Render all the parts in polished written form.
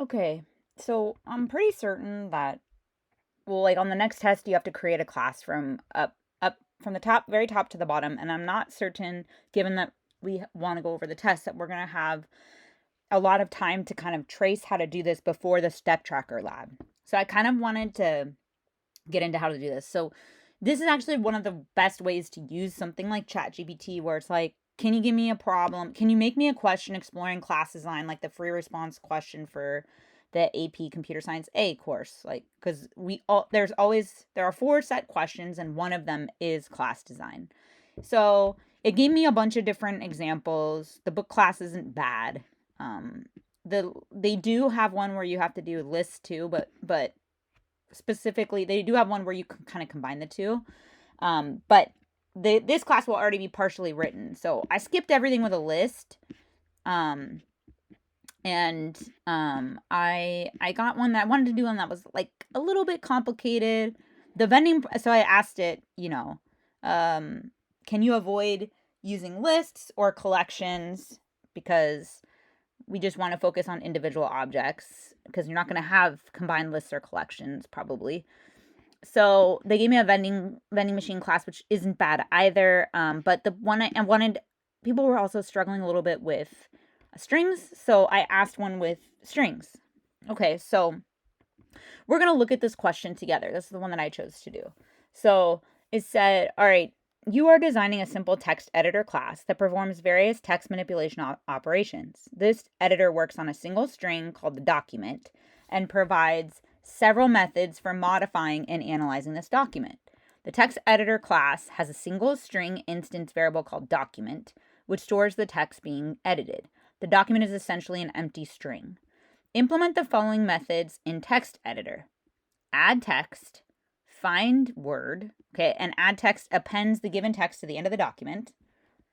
Okay, so I'm pretty certain that, well, like on the next test, you have to create a class from up from the top, very top to the bottom. And I'm not certain, given that we want to go over the test, that we're going to have a lot of time to kind of trace how to do this before the step tracker lab. So I kind of wanted to get into how to do this. So this is actually one of the best ways to use something like ChatGPT, where it's like, can you give me a problem? Can you make me a question exploring class design, like the free response question for the AP Computer Science A course? Like, because there are 4 set questions, and one of them is class design. So it gave me a bunch of different examples. The book class isn't bad. They do have one where you have to do lists too, but specifically they do have one where you can kind of combine the two. But this class will already be partially written, so I skipped everything with a list. I got one that I wanted to do one that was like a little bit complicated. So I asked it, can you avoid using lists or collections, because we just want to focus on individual objects, because you're not going to have combined lists or collections probably. So they gave me a vending machine class, which isn't bad either. But the one I wanted, people were also struggling a little bit with strings, so I asked one with strings. Okay, so we're going to look at this question together. This is the one that I chose to do. So it said, all right, you are designing a simple text editor class that performs various text manipulation operations. This editor works on a single string called the document and provides several methods for modifying and analyzing this document. The text editor class has a single string instance variable called document, which stores the text being edited. The document is essentially an empty string. Implement the following methods in text editor. Add text, find word, okay, and add text appends the given text to the end of the document.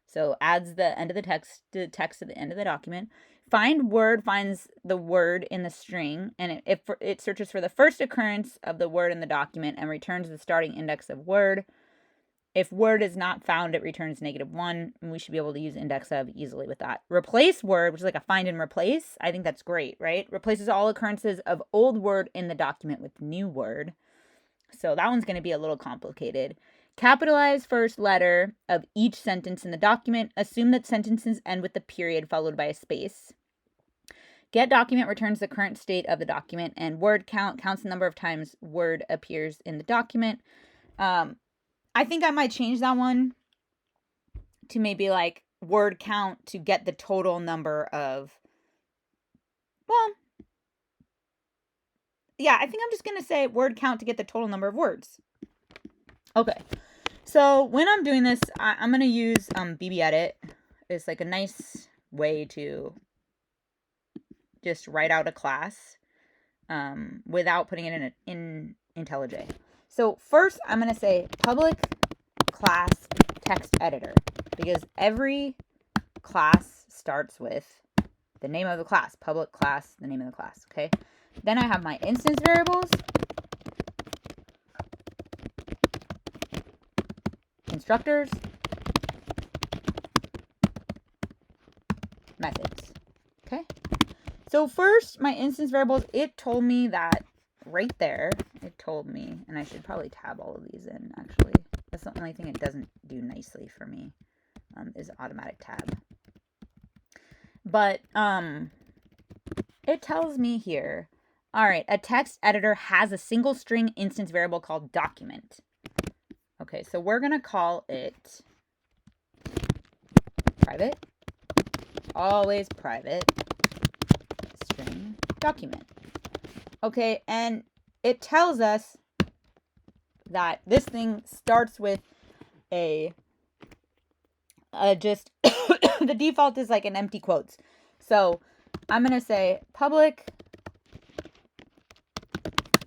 So adds the end of the text to the end of the document. Find word finds the word in the string, and it searches for the first occurrence of the word in the document and returns the starting index of word. If word is not found, it returns -1, and we should be able to use index of easily with that. Replace word, which is like a find and replace. I think that's great, right? Replaces all occurrences of old word in the document with new word. So that one's going to be a little complicated. Capitalize first letter of each sentence in the document. Assume that sentences end with the period followed by a space. Get document returns the current state of the document, and word count counts the number of times word appears in the document. I think I might change that one to maybe like word count to get the total number of, well, yeah, I think I'm just going to say word count to get the total number of words. Okay. So when I'm doing this, I'm going to use BB-Edit. It's like a nice way to just write out a class without putting it in IntelliJ. So first, I'm going to say public class text editor, because every class starts with the name of the class. Public class, the name of the class, okay? Then I have my instance variables, constructors, methods, okay? So first, my instance variables, it told me that right there, it told me, and I should probably tab all of these in, actually. That's the only thing it doesn't do nicely for me, is automatic tab. But it tells me here, all right, a text editor has a single string instance variable called document. Okay, so we're going to call it private, always private, string document. Okay, and it tells us that this thing starts with just the default is like an empty quotes. So I'm going to say public.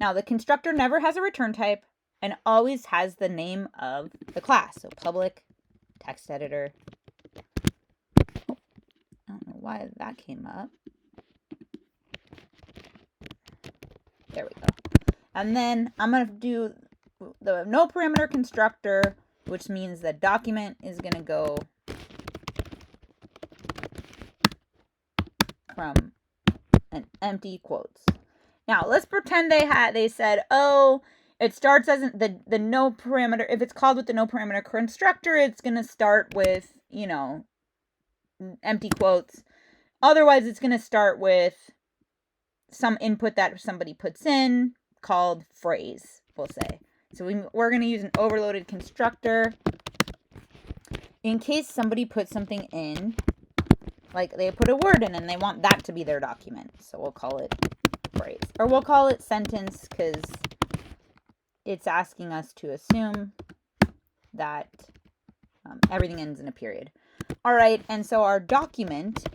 Now the constructor never has a return type and always has the name of the class. So public text editor. Oh, I don't know why that came up. There we go. And then I'm going to do the no parameter constructor, which means the document is going to go from an empty quotes. Now let's pretend they said, oh, it starts as the no parameter. If it's called with the no parameter constructor, it's going to start with, you know, empty quotes. Otherwise, it's going to start with some input that somebody puts in called phrase, we'll say. So we're going to use an overloaded constructor in case somebody puts something in, like they put a word in and they want that to be their document. So we'll call it phrase, or we'll call it sentence because it's asking us to assume that everything ends in a period. All right, and so our document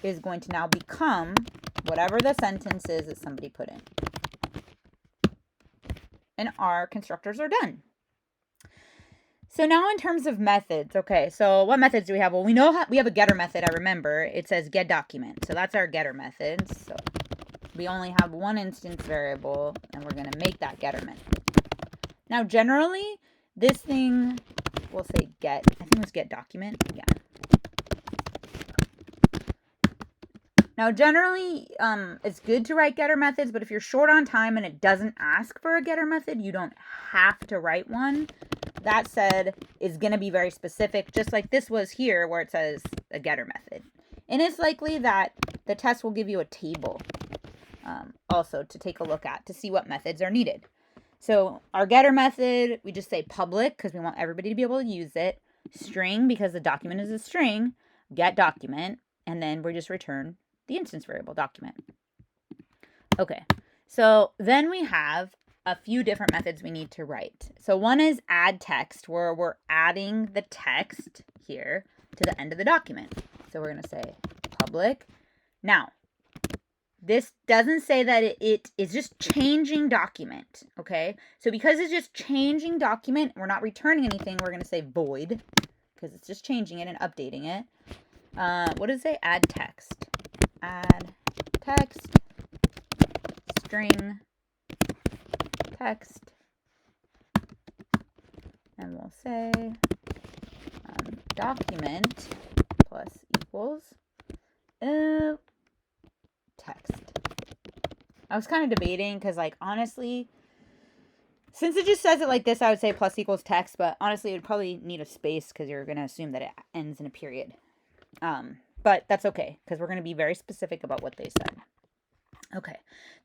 is going to now become whatever the sentence is that somebody put in. And our constructors are done. So now in terms of methods, okay, so what methods do we have? Well, we know we have a getter method, I remember. It says get document, so that's our getter method. So we only have one instance variable, and we're going to make that getter method. Now, generally, this thing, we'll say get, I think it was get document, yeah. Now, generally, it's good to write getter methods, but if you're short on time and it doesn't ask for a getter method, you don't have to write one. That said, is going to be very specific, just like this was here where it says a getter method. And it's likely that the test will give you a table also to take a look at to see what methods are needed. So our getter method, we just say public because we want everybody to be able to use it. String because the document is a string. Get document. And then we just return the instance variable document. Okay, so then we have a few different methods we need to write. So one is add text, where we're adding the text here to the end of the document. So we're going to say public. Now, this doesn't say that it is just changing document, okay? So because it's just changing document, we're not returning anything, we're going to say void, because it's just changing it and updating it. What does it say? Add text. Add text, string, text, and we'll say document plus equals text. I was kind of debating because, like, honestly, since it just says it like this, I would say plus equals text, but honestly, it would probably need a space because you're going to assume that it ends in a period. But that's okay because we're going to be very specific about what they said. Okay,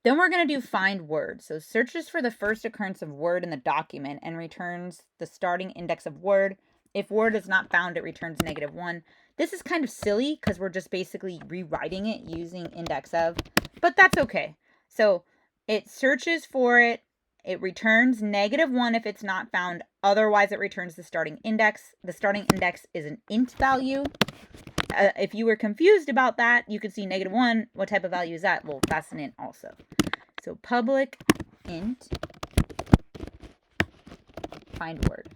then we're going to do find word. So searches for the first occurrence of word in the document and returns the starting index of word. If word is not found, it returns -1. This is kind of silly because we're just basically rewriting it using index of, but that's okay. So it searches for it. It returns -1 if it's not found. Otherwise, it returns the starting index. The starting index is an int value. If you were confused about that, you could see -1. What type of value is that? Well, that's an int also. So public int find word.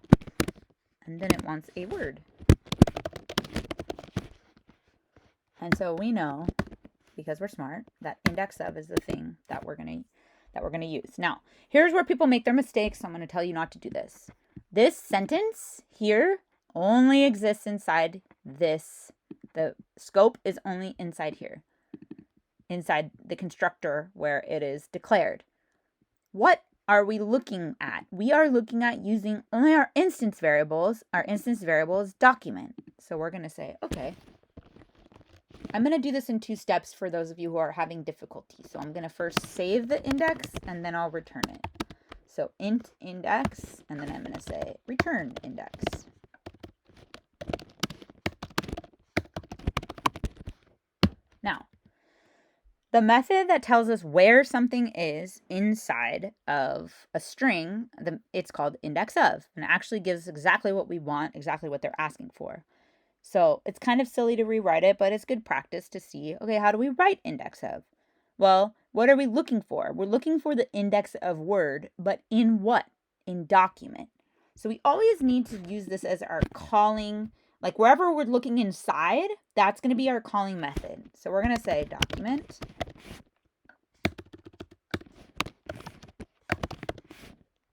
And then it wants a word. And so we know, because we're smart, that index of is the thing that we're going to use. Now, here's where people make their mistakes. So I'm going to tell you not to do this. This sentence here only exists inside this. The scope is only inside here, inside the constructor where it is declared. What are we looking at? We are looking at using only our instance variables. Our instance variable is document. So we're going to say, okay, I'm going to do this in 2 steps for those of you who are having difficulty. So I'm going to first save the index and then I'll return it. So int index, and then I'm going to say return index. Now, the method that tells us where something is inside of a string, it's called index of, and it actually gives exactly what we want, exactly what they're asking for. So it's kind of silly to rewrite it, but it's good practice to see, okay, how do we write index of? Well, what are we looking for? We're looking for the index of word, but in what? In document. So we always need to use this as our calling. Like wherever we're looking inside, that's going to be our calling method. So we're going to say document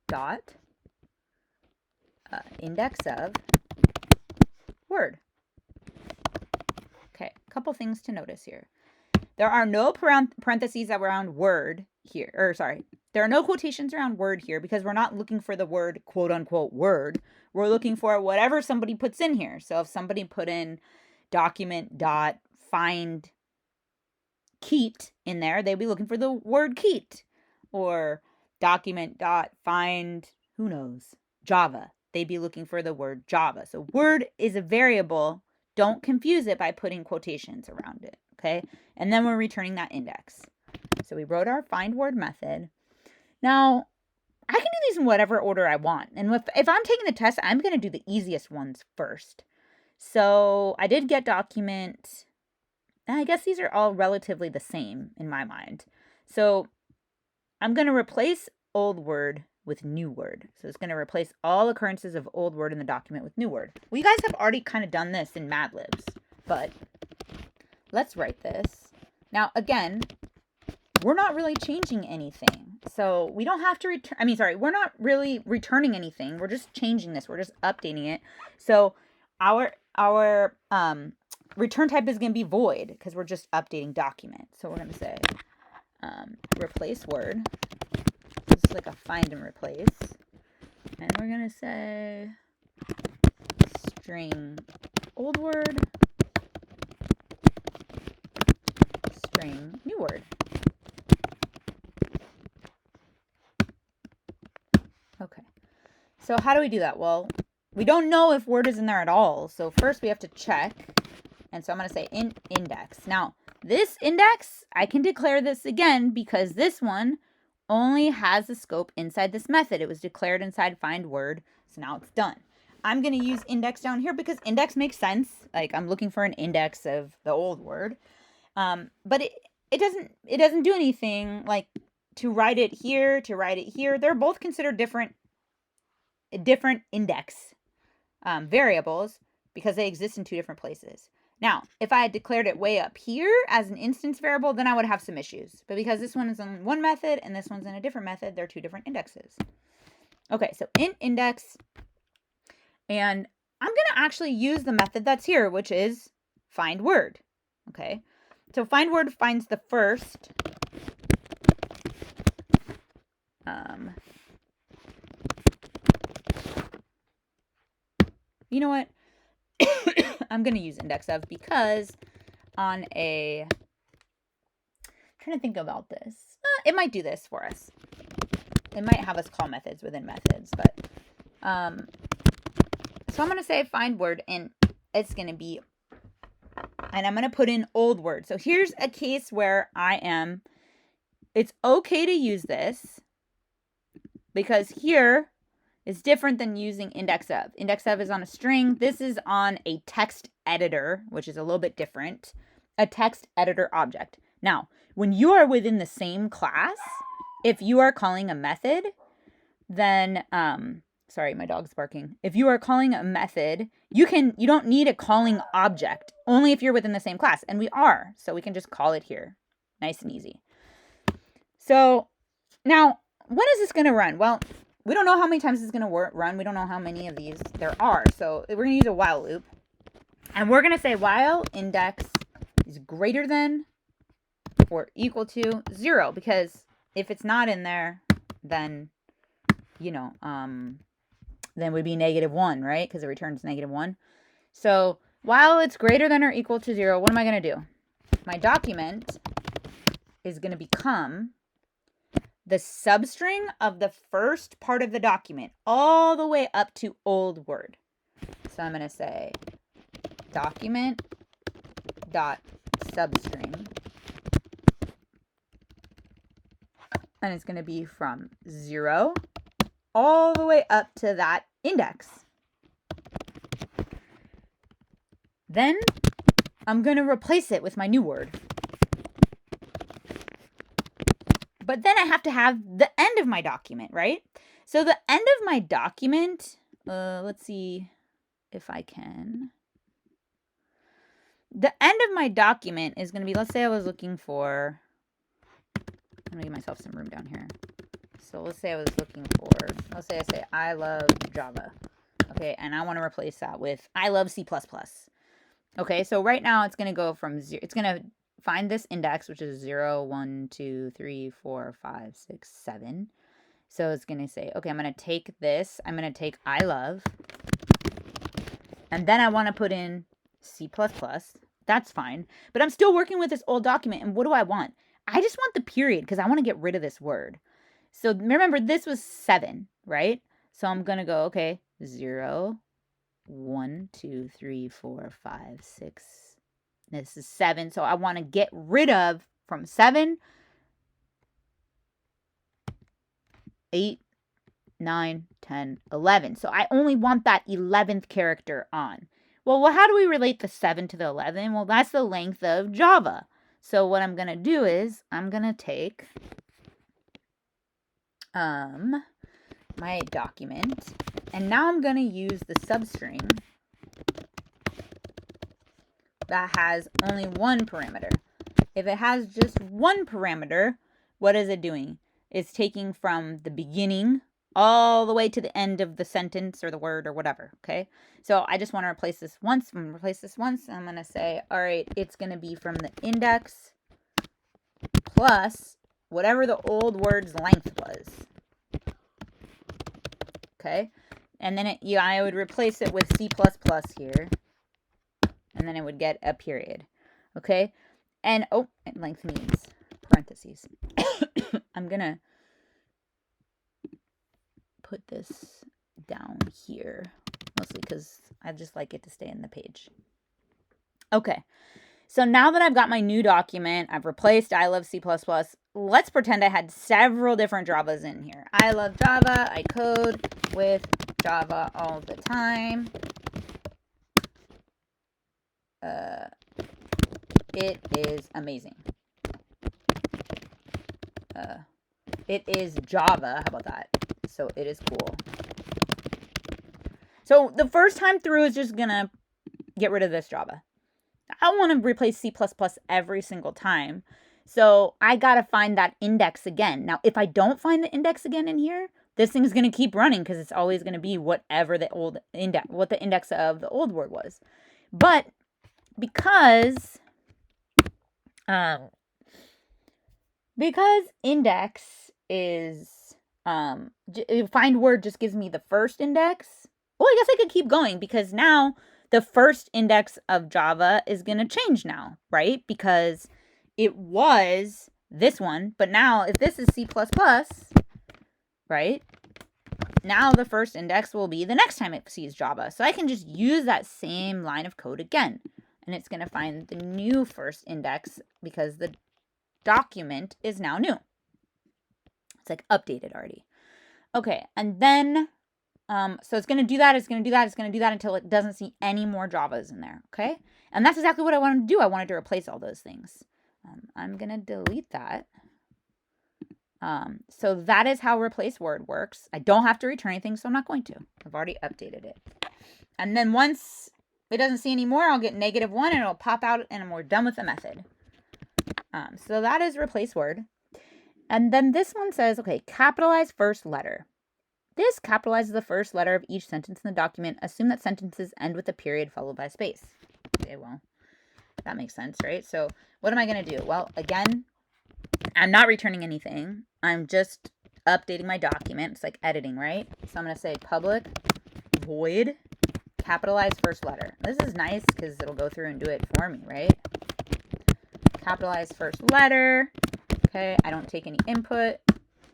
dot index of word. Okay, a couple things to notice here. There are no parentheses around word here, or sorry, there are no quotations around word here because we're not looking for the word quote unquote word. We're looking for whatever somebody puts in here. So if somebody put in document.find Keat in there, they'd be looking for the word Keat. Or document.find, who knows, Java. They'd be looking for the word Java. So word is a variable. Don't confuse it by putting quotations around it, okay? And then we're returning that index. So we wrote our find word method. Now, I can do these in whatever order I want. And if I'm taking the test, I'm going to do the easiest ones first. So I did get document. I guess these are all relatively the same in my mind. So I'm going to replace old word with new word. So it's going to replace all occurrences of old word in the document with new word. Well, you guys have already kind of done this in Mad Libs, but let's write this. Now, again, we're not really changing anything. So we don't have to return, we're not really returning anything. We're just changing this. We're just updating it. So our return type is going to be void because we're just updating document. So we're going to say replace word. This is like a find and replace. And we're going to say string old word, string new word. Okay. So how do we do that? Well, we don't know if word is in there at all. So first we have to check. And so I'm going to say index. Now, this index, I can declare this again because this one only has the scope inside this method. It was declared inside find word. So now it's done. I'm going to use index down here because index makes sense. Like I'm looking for an index of the old word. But it doesn't do anything like to write it here, to write it here. They're both considered different index variables because they exist in two different places. Now, if I had declared it way up here as an instance variable, then I would have some issues. But because this one is in one method and this one's in a different method, they're two different indexes. Okay, so int index. And I'm going to actually use the method that's here, which is find word. Okay, so find word finds the first you know what? I'm going to use index of because on I'm trying to think about this. It might do this for us. It might have us call methods within methods, but so I'm going to say find word and it's going to be, and I'm going to put in old word. So here's a case where it's okay to use this because here is different than using index of. Index of is on a string. This is on a text editor, which is a little bit different. A text editor object. Now, when you are within the same class, if you are calling a method, then, sorry, my dog's barking. If you are calling a method, you don't need a calling object, only if you're within the same class. And we are, so we can just call it here. Nice and easy. So now, when is this going to run? Well, we don't know how many times it's going to run. We don't know how many of these there are. So we're going to use a while loop. And we're going to say while index is greater than or equal to 0. Because if it's not in there, then, then it would be -1, right? Because it returns -1. So while it's greater than or equal to 0, what am I going to do? My document is going to become the substring of the first part of the document all the way up to old word. So I'm going to say document.substring. And it's going to be from 0 all the way up to that index. Then I'm going to replace it with my new word. But then I have to have the end of my document, right? So the end of my document, let's see if I can. The end of my document is going to be, let's say I was looking for, I'm going to give myself some room down here. So let's say I was looking for, let's say I say I love Java. Okay, and I want to replace that with I love C++. Okay, so right now it's going to go from 0, it's going to find this index, which is 0, 1, 2, 3, 4, 5, 6, 7. So it's going to say, okay, I'm going to take this. I'm going to take I love. And then I want to put in C++. That's fine. But I'm still working with this old document. And what do I want? I just want the period because I want to get rid of this word. So remember, this was 7, right? So I'm going to go, okay, 0, 1, 2, 3, 4, 5, 6. This is 7. So I want to get rid of from 7, 8, 9, 10, 11. So I only want that 11th character on. Well, how do we relate the 7 to the 11? Well, that's the length of Java. So what I'm going to do is I'm going to take my document, and now I'm going to use the substring that has only one parameter. If it has just one parameter, what is it doing? It's taking from the beginning all the way to the end of the sentence or the word or whatever, okay? So I just want to replace this once. I'm going to replace this once. I'm going to say, all right, it's going to be from the index plus whatever the old word's length was. Okay? And then I would replace it with C++ here. And then it would get a period. Okay? And, length means parentheses. I'm going to put this down here, mostly because I just like it to stay in the page. Okay. So now that I've got my new document, I've replaced I love C++. Let's pretend I had several different Javas in here. I love Java. I code with Java all the time. It is amazing. It is Java. How about that? So it is cool. So the first time through is just going to get rid of this Java. I want to replace C++ every single time. So I got to find that index again. Now, if I don't find the index again in here, this thing's going to keep running because it's always going to be whatever the old index, what the index of the old word was. But because index is, find word just gives me the first index. Well, I guess I could keep going because now the first index of Java is going to change now, right? Because it was this one, but now if this is C++, right? Now the first index will be the next time it sees Java. So I can just use that same line of code again. And it's going to find the new first index because the document is now new. It's like updated already. Okay, and then, so it's going to do that, it's going to do that, it's going to do that until it doesn't see any more Javas in there, okay? And that's exactly what I wanted to do. I wanted to replace all those things. I'm going to delete that. So that is how replace word works. I don't have to return anything, so I'm not going to. I've already updated it. And then once it doesn't see any more, I'll get -1 and it'll pop out and we're done with the method. So that is replace word. And then this one says, okay, capitalize first letter. This capitalizes the first letter of each sentence in the document. Assume that sentences end with a period followed by a space. Okay, well, that makes sense, right? So what am I going to do? Well, again, I'm not returning anything. I'm just updating my document. It's like editing, right? So I'm going to say public void capitalize first letter. This is nice because it'll go through and do it for me, right? Capitalize first letter. Okay, I don't take any input.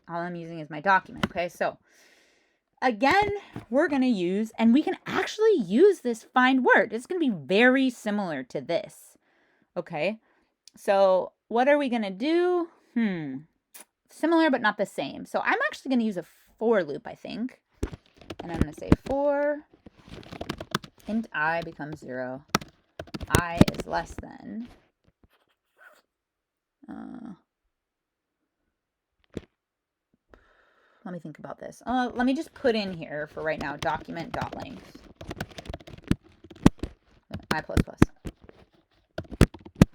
All I'm using is my document. Okay, so again, we're going to use, and we can actually use this find word. It's going to be very similar to this. Okay, so what are we going to do? Similar, but not the same. So I'm actually going to use a for loop, I think. And I'm going to say for int I becomes 0. I is less than. Let me think about this. Let me just put in here for right now, document.length. I++.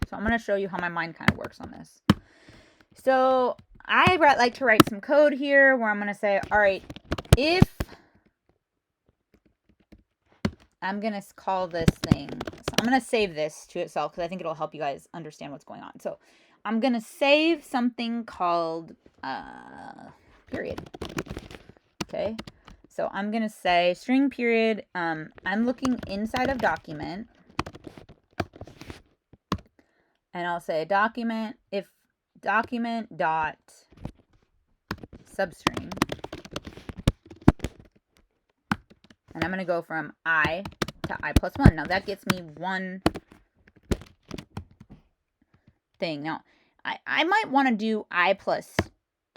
So I'm going to show you how my mind kind of works on this. So I like to write some code here where I'm going to say, all right, if I'm going to call this thing I'm going to save this to itself because I think it'll help you guys understand what's going on. So I'm going to save something called period. Okay. So I'm going to say string period. I'm looking inside of document. And I'll say document, if document dot substring. And I'm going to go from I to I plus 1. Now that gets me one thing. Now, I might want to do I plus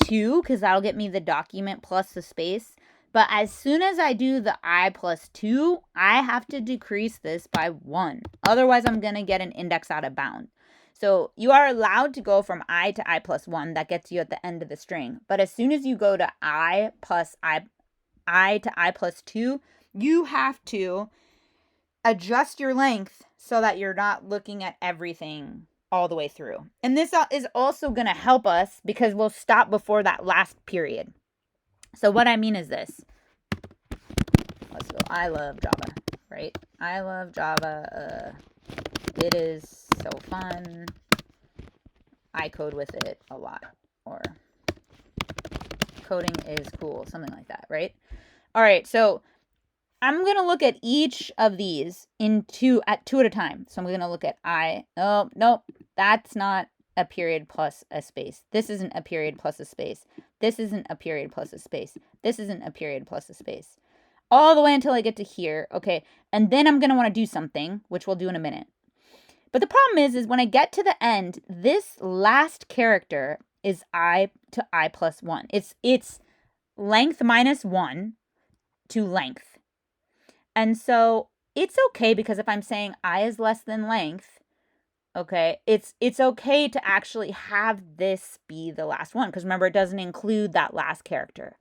2 because that'll get me the document plus the space. But as soon as I do the I plus 2, I have to decrease this by 1. Otherwise, I'm going to get an index out of bound. So you are allowed to go from I to I plus 1. That gets you at the end of the string. But as soon as you go to I to I plus 2, you have to adjust your length so that you're not looking at everything all the way through. And this is also going to help us because we'll stop before that last period. So what I mean is this. Let's go. I love Java, right? I love Java. It is so fun. I code with it a lot. Or coding is cool. Something like that, right? All right, so I'm going to look at each of these two at a time. So I'm going to look at oh, nope, that's not a period plus a space. This isn't a period plus a space. This isn't a period plus a space. This isn't a period plus a space. All the way until I get to here, okay? And then I'm going to want to do something, which we'll do in a minute. But the problem is when I get to the end, this last character is I to I plus 1. It's length minus 1 to length. And so it's okay because if I'm saying I is less than length, okay, it's okay to actually have this be the last one because remember, it doesn't include that last character.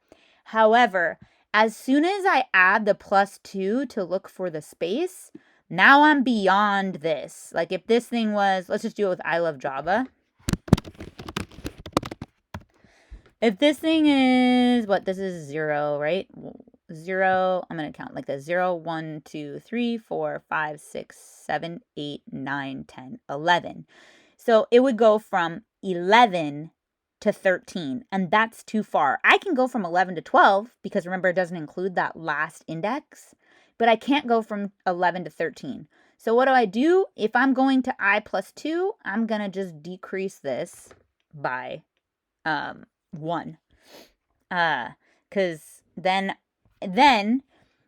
However, as soon as I add the plus 2 to look for the space, now I'm beyond this. Like if this thing was, let's just do it with I love Java. If this thing is, this is 0, right? 0, I'm going to count like this. 0, 1, 2, 3, 4, 5, 6, 7, 8, 9, 10, 11. So it would go from 11 to 13, and that's too far. I can go from 11 to 12 because remember, it doesn't include that last index, but I can't go from 11 to 13. So what do I do? If I'm going to I plus 2, I'm going to just decrease this by 1. Because then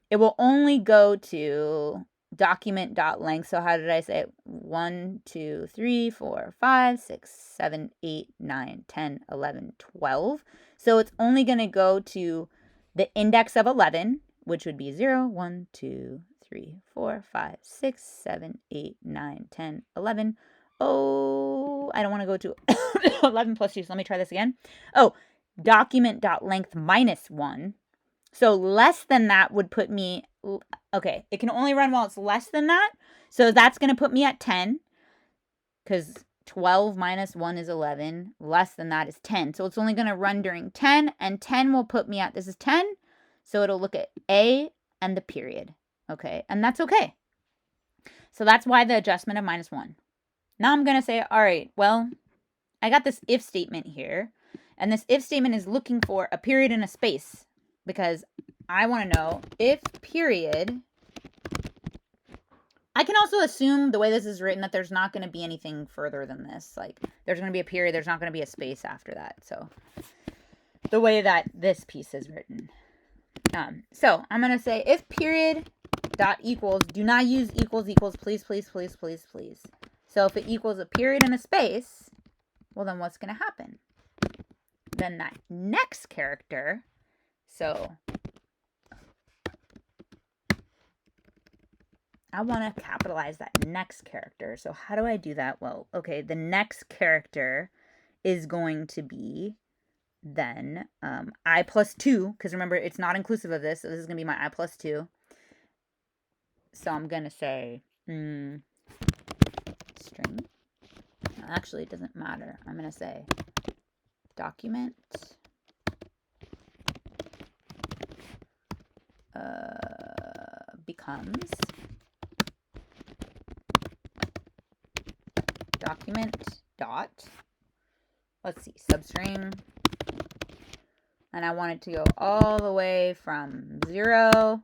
it will only go to document.length. So how did I say it? 1, 2, 3, 4, 5, 6, 7, 8, 9, 10, 11, 12. So it's only going to go to the index of 11, which would be 0, 1, 2, 3, 4, 5, 6, 7, 8, 9, 10, 11. Oh, I don't want to go to 11 plus 2. So let me try this again. Oh, document.length minus 1. So less than that would put me, okay, it can only run while it's less than that. So that's going to put me at 10 because 12 minus 1 is 11. Less than that is 10. So it's only going to run during 10, and 10 will put me at, this is 10. So it'll look at A and the period. Okay, and that's okay. So that's why the adjustment of minus 1. Now I'm going to say, all right, well, I got this if statement here. And this if statement is looking for a period and a space because I want to know if period. I can also assume the way this is written that there's not going to be anything further than this. Like there's going to be a period. There's not going to be a space after that. So the way that this piece is written. So I'm going to say if period dot equals, do not use equals, please, please, please, please, please. So if it equals a period and a space, well, then what's going to happen? Then that next character, so I want to capitalize that next character. So how do I do that? Well, okay, the next character is going to be then I plus 2, because remember, it's not inclusive of this, so this is going to be my I plus 2. So I'm going to say string. Actually, it doesn't matter. I'm going to say document becomes document dot, let's see, substring, and I want it to go all the way from 0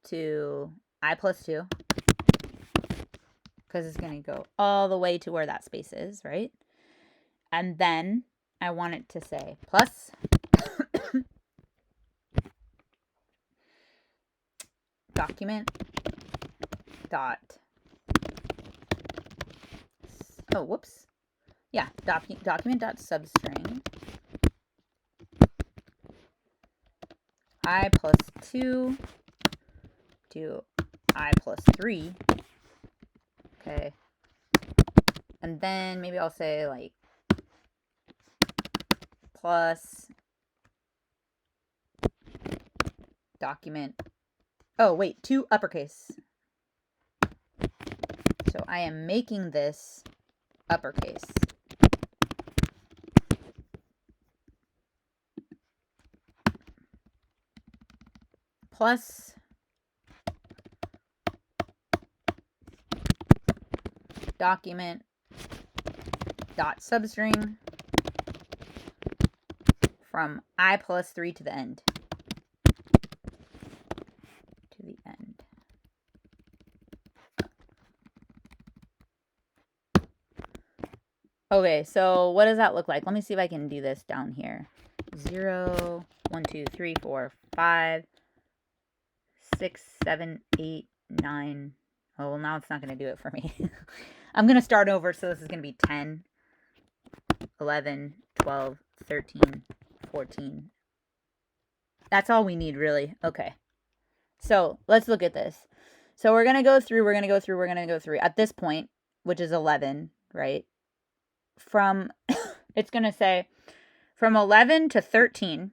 to I plus 2, because it's going to go all the way to where that space is, right? And then I want it to say plus document dot, oh, whoops. Yeah, document dot substring I plus 2 to I plus 3. Okay. And then maybe I'll say like plus document, oh wait, 2 uppercase. So I am making this uppercase. Plus document dot substring from I plus 3 to the end. To the end. Okay, so what does that look like? Let me see if I can do this down here. 0, 1, 2, 3, 4, 5, 6, 7, 8, 9. Oh, well, now it's not going to do it for me. I'm going to start over, so this is going to be 10, 11, 12, 13, 14. That's all we need, really. Okay. So let's look at this. So we're going to go through, at this point, which is 11, right? From, it's going to say from 11 to 13,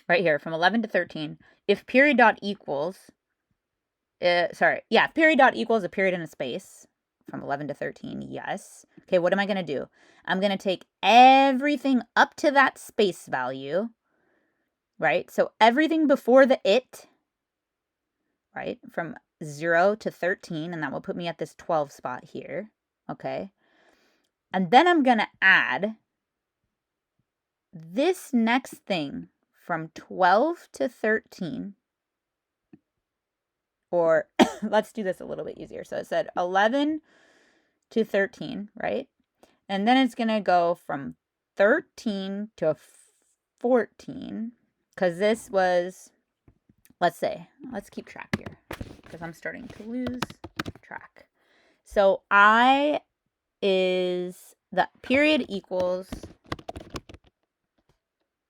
right here, from 11 to 13, if period dot equals, period dot equals a period and a space, from 11 to 13, yes. Okay, what am I going to do? I'm going to take everything up to that space value, right? So everything before the it, right, from 0 to 13, and that will put me at this 12 spot here, okay? And then I'm going to add this next thing from 12 to 13, or let's do this a little bit easier. So it said 11 to 13, right? And then it's going to go from 13 to 14, because this was, let's keep track here, because I'm starting to lose track. So I is the period equals,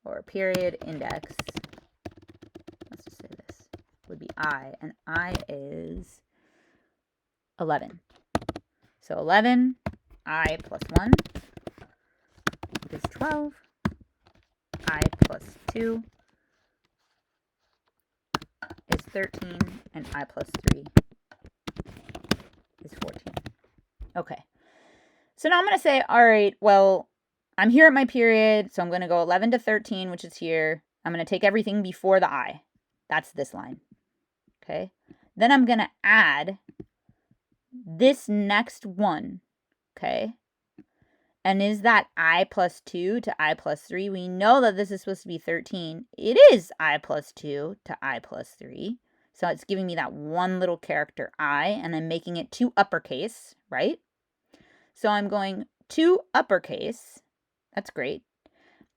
or period index, let's just say this would be I, and I is 11. So 11, I plus 1 is 12, I plus 2 is 13, and I plus 3 is 14. Okay. So now I'm going to say, all right, well, I'm here at my period, so I'm going to go 11 to 13, which is here. I'm going to take everything before the I. That's this line. Okay. Then I'm going to add this next one. Okay. And is that I plus 2 to I plus 3? We know that this is supposed to be 13. It is I plus 2 to I plus 3. So it's giving me that one little character I, and I'm making it 2 uppercase, right? So I'm going 2 uppercase. That's great.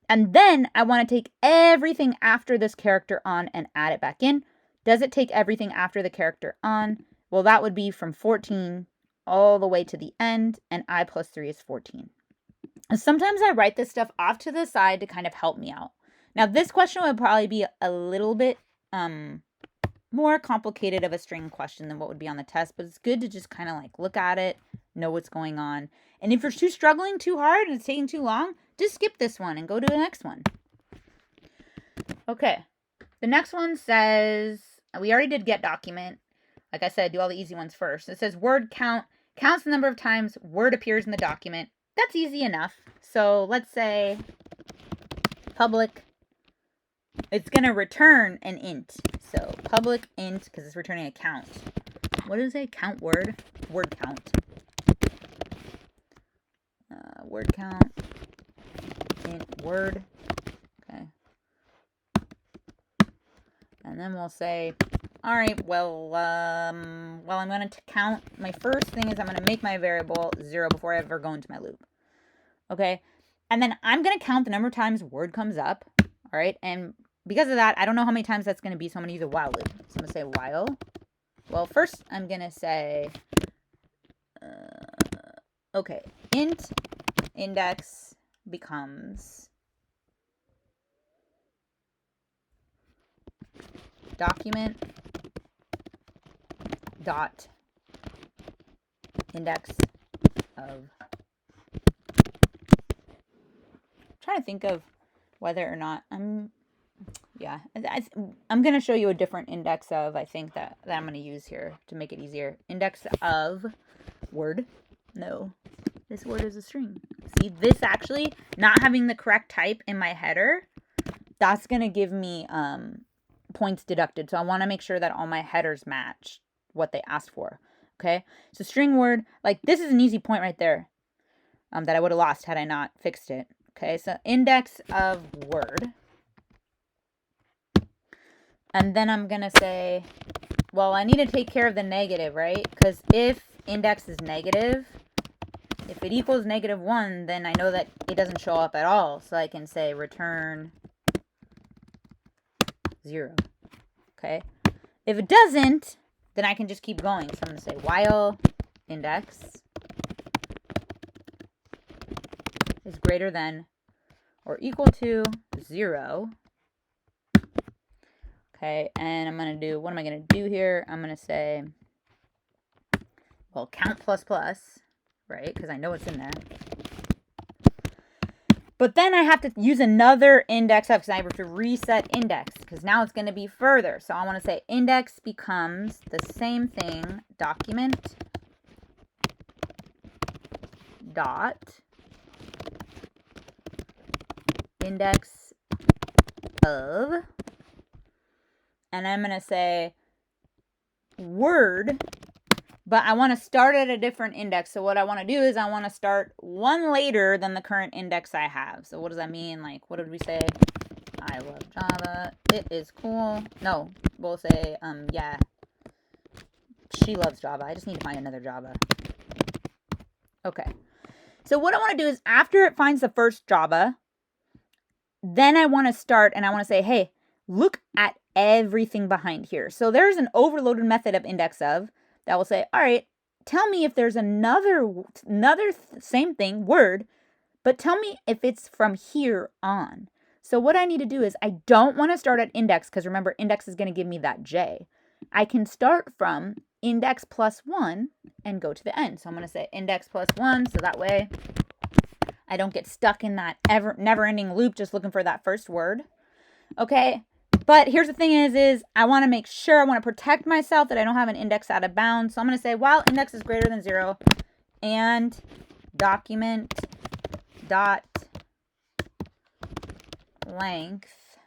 And then I want to take everything after this character on and add it back in. Does it take everything after the character on? Well, that would be from 14 all the way to the end, and I plus 3 is 14. And sometimes I write this stuff off to the side to kind of help me out. Now, this question would probably be a little bit more complicated of a string question than what would be on the test, but it's good to just kind of like look at it, know what's going on. And if you're struggling too hard and it's taking too long, just skip this one and go to the next one. Okay. The next one says, we already did get document. Like I said, do all the easy ones first. It says word count, counts the number of times word appears in the document. That's easy enough. So let's say public, it's going to return an int. So public int, because it's returning a count. What is a count word? Word count. word count, int word, okay. And then we'll say, all right, well, I'm going to count. My first thing is I'm going to make my variable 0 before I ever go into my loop. Okay. And then I'm going to count the number of times word comes up. All right. And because of that, I don't know how many times that's going to be. So I'm going to use a while loop. So I'm going to say while. Well, first I'm going to say, okay, int index becomes document dot index of. I'm trying to think of whether or not I'm going to show you a different index of, I think, that I'm going to use here to make it easier. Index of word. No, this word is a string. See, this actually, not having the correct type in my header, that's going to give me points deducted. So I want to make sure that all my headers match what they asked for. Okay, so string word, like this is an easy point right there that I would have lost had I not fixed it. Okay, so index of word. And then I'm going to say, well, I need to take care of the negative, right? Because if index is negative, if it equals -1, then I know that it doesn't show up at all. So I can say return 0. Okay. If it doesn't, then I can just keep going. So I'm going to say while index is greater than or equal to 0. Okay, and I'm going to do, what am I going to do here? I'm going to say, well, count plus plus, right? Because I know it's in there. But then I have to use another index of, because I have to reset index, because now it's going to be further. So I want to say index becomes the same thing, document dot index of, and I'm going to say word, but I want to start at a different index. So what I want to do is I want to start one later than the current index I have. So what does that mean? Like, what did we say? I love Java. It is cool. No, we'll say, yeah, she loves Java. I just need to find another Java. Okay. So what I want to do is after it finds the first Java, then I want to start and I want to say, hey, look at everything behind here. So there's an overloaded method of index of that will say, all right, tell me if there's another same thing, word, but tell me if it's from here on. So what I need to do is I don't want to start at index because remember, index is going to give me that J. I can start from index plus 1 and go to the end. So I'm going to say index plus 1 so that way I don't get stuck in that never-ending loop just looking for that first word. Okay, but here's the thing is I want to make sure, I want to protect myself that I don't have an index out of bounds. So I'm going to say while index is greater than 0 and document dot length,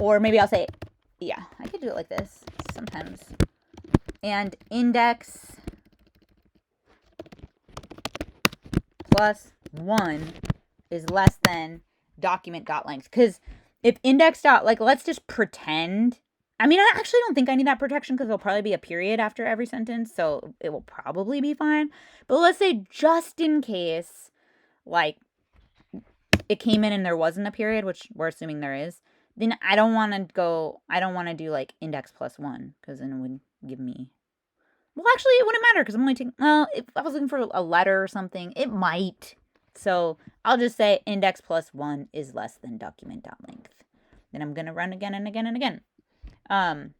or maybe I'll say, yeah, I could do it like this sometimes, and index plus 1 is less than document dot length. Because if index dot, like, let's just pretend, I mean, I actually don't think I need that protection because there'll probably be a period after every sentence, so it will probably be fine. But let's say just in case, like, it came in and there wasn't a period, which we're assuming there is, then I don't want to do like index plus 1 because then it would give me, well, actually it wouldn't matter because I'm only taking, well, if I was looking for a letter or something, it might. So I'll just say index plus 1 is less than document.length. Then I'm going to run again and again and again. And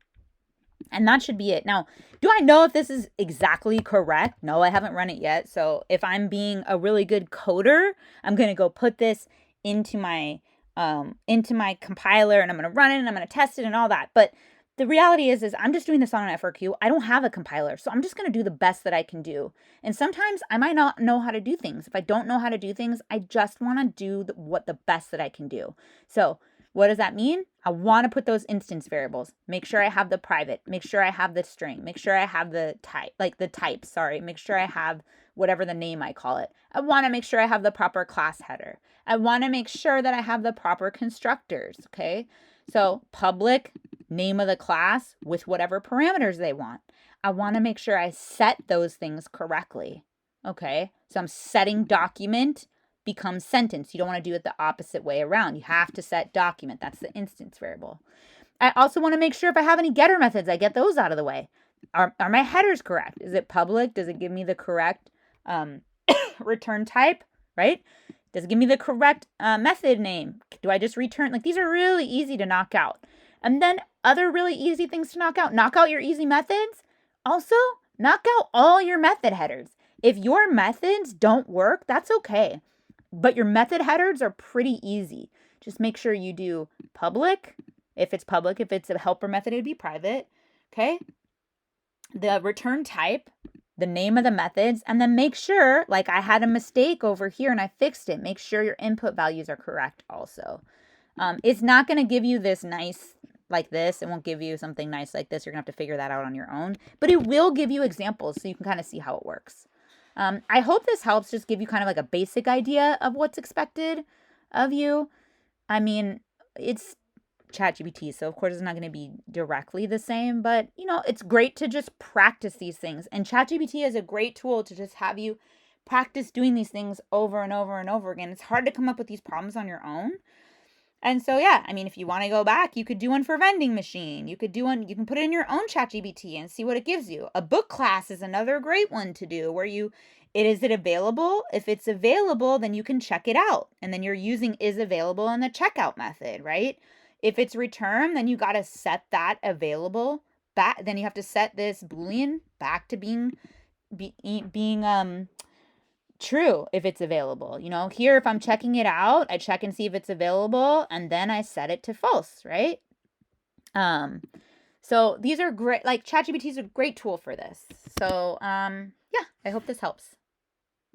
that should be it. Now, do I know if this is exactly correct? No, I haven't run it yet. So if I'm being a really good coder, I'm going to go put this into my compiler and I'm going to run it and I'm going to test it and all that. But the reality is I'm just doing this on an FRQ. I don't have a compiler, so I'm just going to do the best that I can do. And sometimes I might not know how to do things. If I don't know how to do things, I just want to do the best that I can do. So what does that mean? I want to put those instance variables. Make sure I have the private. Make sure I have the string. Make sure I have the type, make sure I have whatever the name I call it. I want to make sure I have the proper class header. I want to make sure that I have the proper constructors, okay? So public, name of the class with whatever parameters they want. I want to make sure I set those things correctly, okay? So I'm setting document becomes sentence. You don't want to do it the opposite way around. You have to set document. That's the instance variable. I also want to make sure if I have any getter methods, I get those out of the way. Are my headers correct? Is it public? Does it give me the correct return type, right? Does it give me the correct method name? Do I just return? Like, these are really easy to knock out. And then other really easy things to knock out your easy methods. Also, knock out all your method headers. If your methods don't work, that's okay. But your method headers are pretty easy. Just make sure you do public. If it's public, if it's a helper method, it'd be private. Okay. The return type, the name of the methods, and then make sure, like I had a mistake over here and I fixed it. Make sure your input values are correct also. It's not going to give you this nice like this. It won't give you something nice like this. You're going to have to figure that out on your own. But it will give you examples so you can kind of see how it works. I hope this helps just give you kind of like a basic idea of what's expected of you. I mean, it's ChatGPT, so of course it's not going to be directly the same, but you know, it's great to just practice these things. And ChatGPT is a great tool to just have you practice doing these things over and over and over again. It's hard to come up with these problems on your own. And so, yeah, I mean, if you want to go back, you could do one for vending machine. You could do one, you can put it in your own ChatGPT and see what it gives you. A book class is another great one to do where is it available? If it's available, then you can check it out. And then you're using is available in the checkout method, right? If it's return, then you got to set that available back. Then you have to set this Boolean back to being true if it's available. You know, here, if I'm checking it out, I check and see if it's available, and then I set it to false, right? So these are great, like ChatGPT is a great tool for this. So, yeah, I hope this helps.